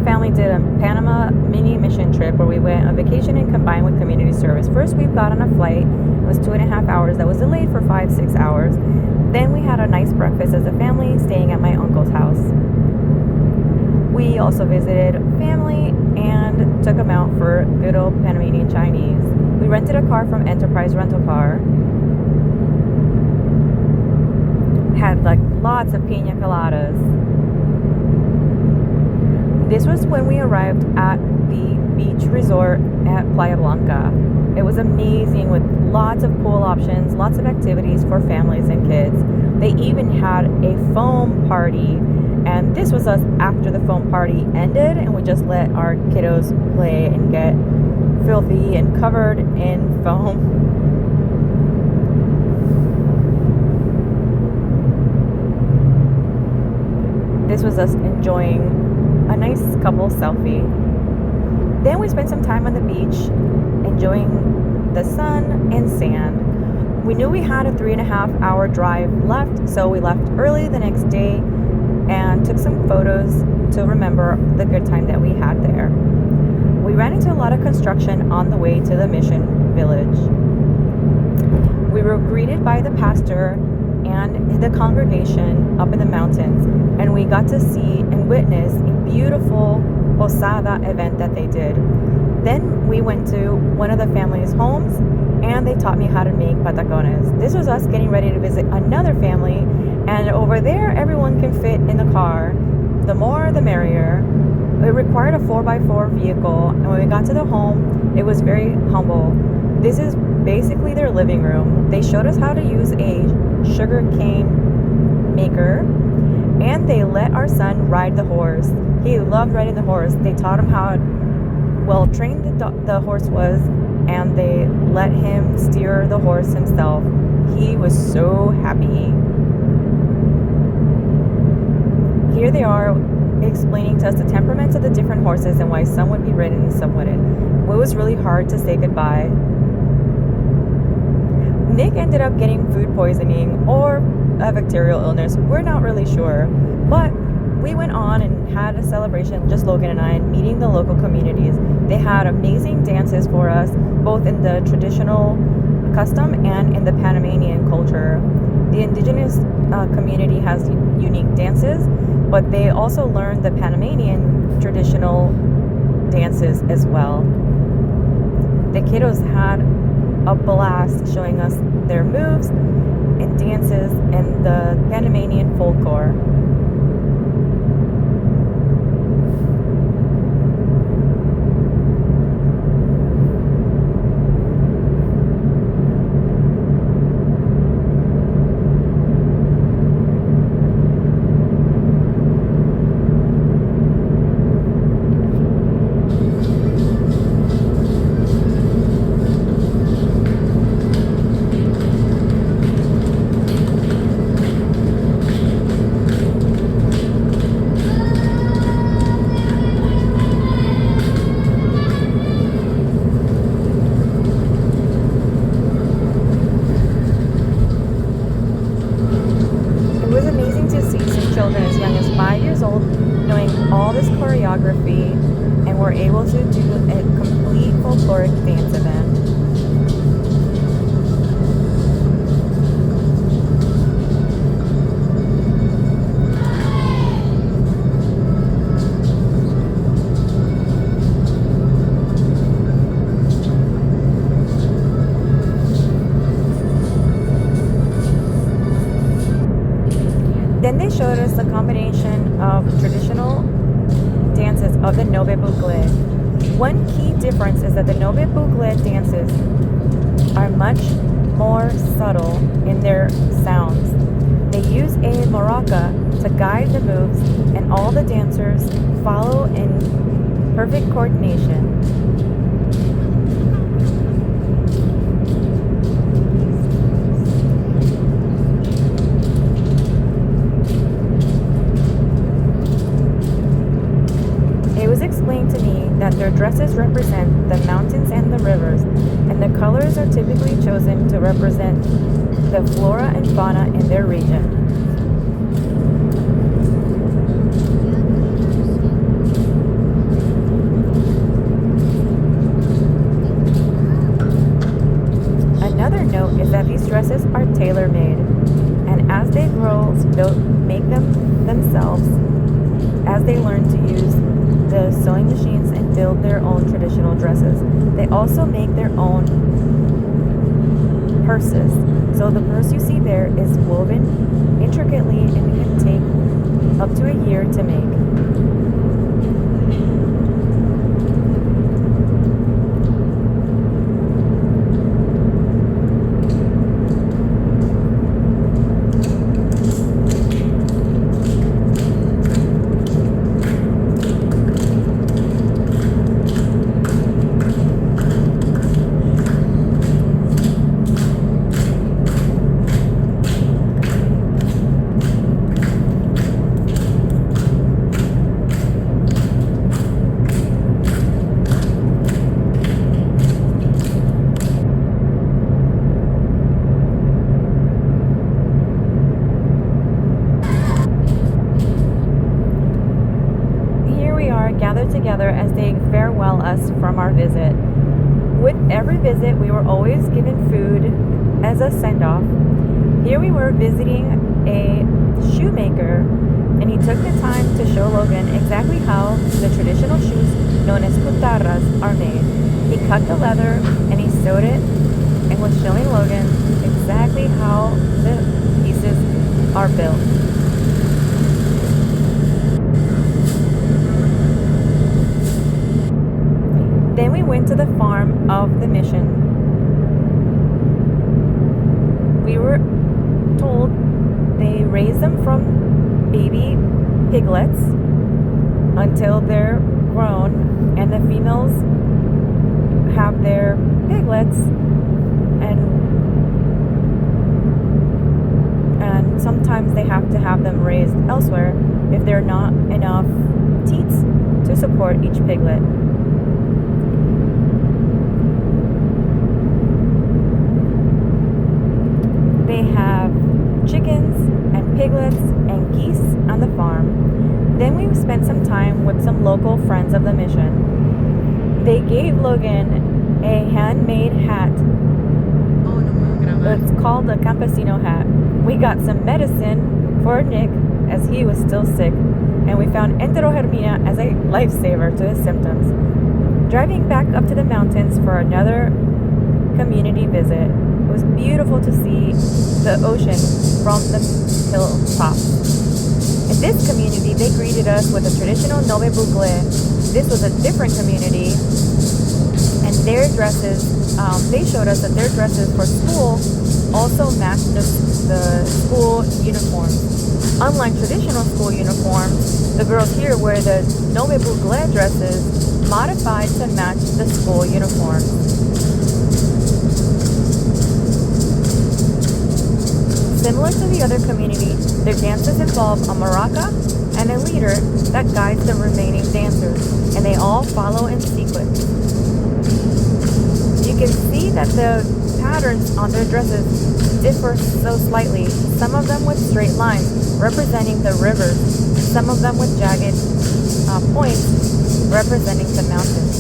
family did a Panama mini mission trip where we went on vacation and combined with community service. First, we got on a flight. It was 2.5 hours that was delayed for 5-6 hours. Then we had a nice breakfast as a family, staying at my uncle's house. We also visited family and took them out for good old Panamanian Chinese. We rented a car from Enterprise Rental Car. Had like lots of pina coladas. This was when we arrived at the beach resort at Playa Blanca. It was amazing with lots of pool options, lots of activities for families and kids. They even had a foam party, and this was us after the foam party ended, and we just let our kiddos play and get filthy and covered in foam. This was us enjoying a nice couple selfie. Then we spent some time on the beach enjoying the sun and sand. We knew we had a 3.5 hour drive left, so we left early the next day and took some photos to remember the good time that we had there. We ran into a lot of construction on the way to the mission village. We were greeted by the pastor and the congregation up in the mountains, and we got to see and witness a beautiful posada event that they did. Then we went to one of the family's homes, and they taught me how to make patacones. This was us getting ready to visit another family, and over there everyone can fit in the car. The more the merrier. It required a 4x4 vehicle, and when we got to the home, it was very humble. This is basically their living room. They showed us how to use a sugar cane maker, and they let our son ride the horse. He loved riding the horse. They taught him how well trained the horse was, and they let him steer the horse himself. He was so happy. Here they are explaining to us the temperaments of the different horses and why some would be ridden and some wouldn't. It was really hard to say goodbye. Nick ended up getting food poisoning or a bacterial illness. We're not really sure. But we went on and had a celebration, just Logan and I, and meeting the local communities. They had amazing dances for us, both in the traditional custom and in the Panamanian culture. The indigenous community has unique dances, but they also learned the Panamanian traditional dances as well. The kiddos had a blast showing us their moves and dances and the Panamanian folklore. Children as young as 5 years old knowing all this choreography, and were able to do a complete folkloric dance event. Then they showed us a combination of traditional dances of the Nobe Bugle. One key difference is that the Nobe Bugle dances are much more subtle in their sounds. They use a maraca to guide the moves, and all the dancers follow in perfect coordination. Explained to me that their dresses represent the mountains and the rivers, and the colors are typically chosen to represent the flora and fauna in their region. learn to use the sewing machines and build their own traditional dresses. They also make their own purses. So the purse you see there is woven intricately and it can take up to a year to make. Gathered together as they farewell us from our visit. With every visit, we were always given food as a send-off. Here we were visiting a shoemaker, and he took the time to show Logan exactly how the traditional shoes known as cutarras are made. He cut the leather and he sewed it and was showing Logan exactly how the pieces are built. Then we went to the farm of the mission. We were told they raise them from baby piglets until they're grown, and the females have their piglets, and sometimes they have to have them raised elsewhere if there are not enough teats to support each piglet. They have chickens and piglets and geese on the farm. Then we spent some time with some local friends of the mission. They gave Logan a handmade hat. It's called a campesino hat. We got some medicine for Nick as he was still sick, and we found enterogermina as a lifesaver to his symptoms. Driving back up to the mountains for another community visit, it was beautiful to see the ocean from the hilltop. In this community, they greeted us with a traditional Nove Bugle. This was a different community, and their dresses, they showed us that their dresses for school also matched the school uniform. Unlike traditional school uniforms, the girls here wear the Nove Bugle dresses modified to match the school uniform. Similar to the other community, their dances involve a maraca and a leader that guides the remaining dancers, and they all follow in sequence. You can see that the patterns on their dresses differ so slightly, some of them with straight lines representing the rivers, some of them with jagged points representing the mountains.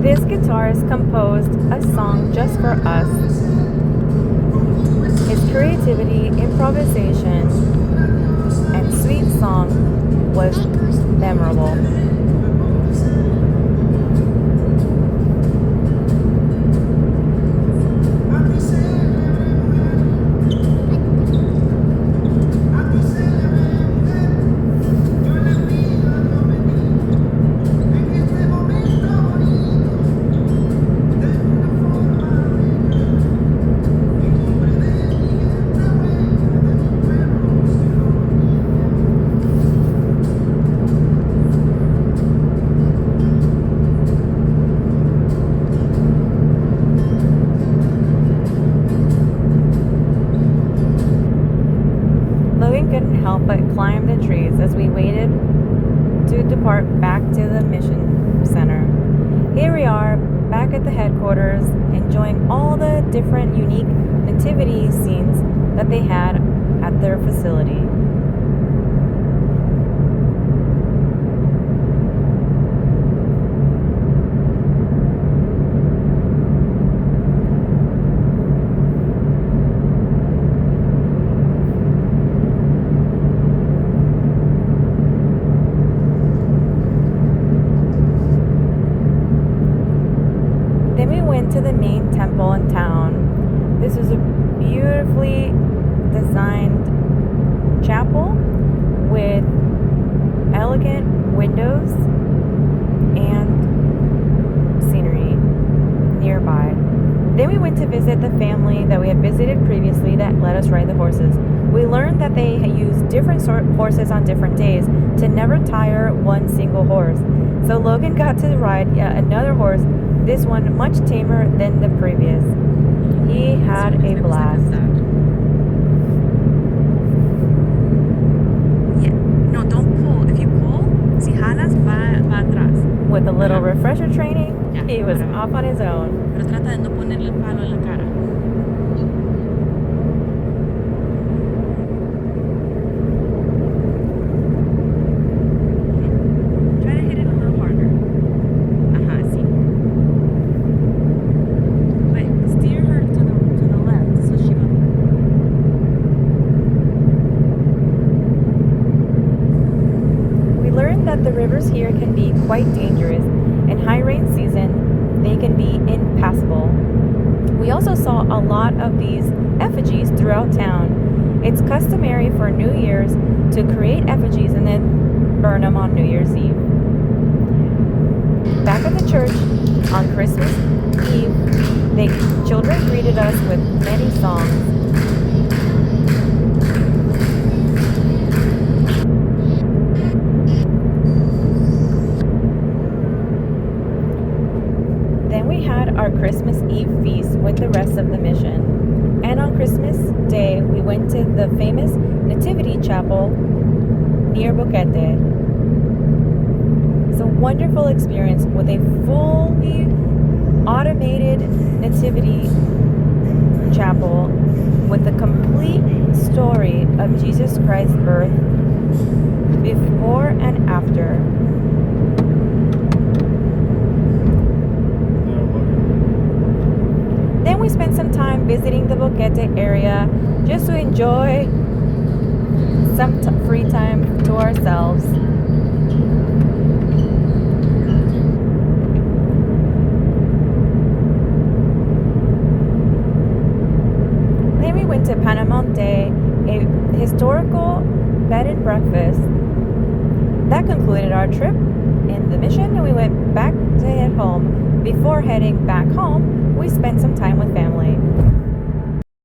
This guitarist composed a song just for us. His creativity, improvisation, and sweet song was memorable. at the headquarters, enjoying all the different unique nativity scenes that they had at their facility. Then we went to the main temple in town. This was a beautifully designed chapel with elegant windows and scenery nearby. Then we went to visit the family that we had visited previously that let us ride the horses. We learned that they use different horses on different days to never tire one single horse. So Logan got to ride yet another horse, this one much tamer than the previous. He had a blast. Yeah. No, don't pull. If you pull, si jalas, va atrás. With a little refresher training, Yeah, he was whatever. off on his own. Pero trata de no ponerle el palo en la cara. Try to hit it a little harder. Ajá, sí. But steer her to the left so she will. We learned that the rivers here can be quite dangerous. In high rain season, they can be impassable. We also saw a lot of these effigies throughout town. It's customary for New Year's to create effigies and then burn them on New Year's Eve. Back at the church on Christmas Eve, the children greeted us with many songs. Then we had our Christmas Eve feast with the rest of the mission. And on Christmas Day, we went to the famous Nativity Chapel near Boquete. It's a wonderful experience with a fully automated Nativity Chapel with the complete story of Jesus Christ's birth before and after. Then we spent some time visiting the Boquete area just to enjoy some free time to ourselves. Then we went to Panamonte, a historical bed and breakfast. That concluded our trip in the mission, and we went back to head home. Before heading back home, we spent some time with family.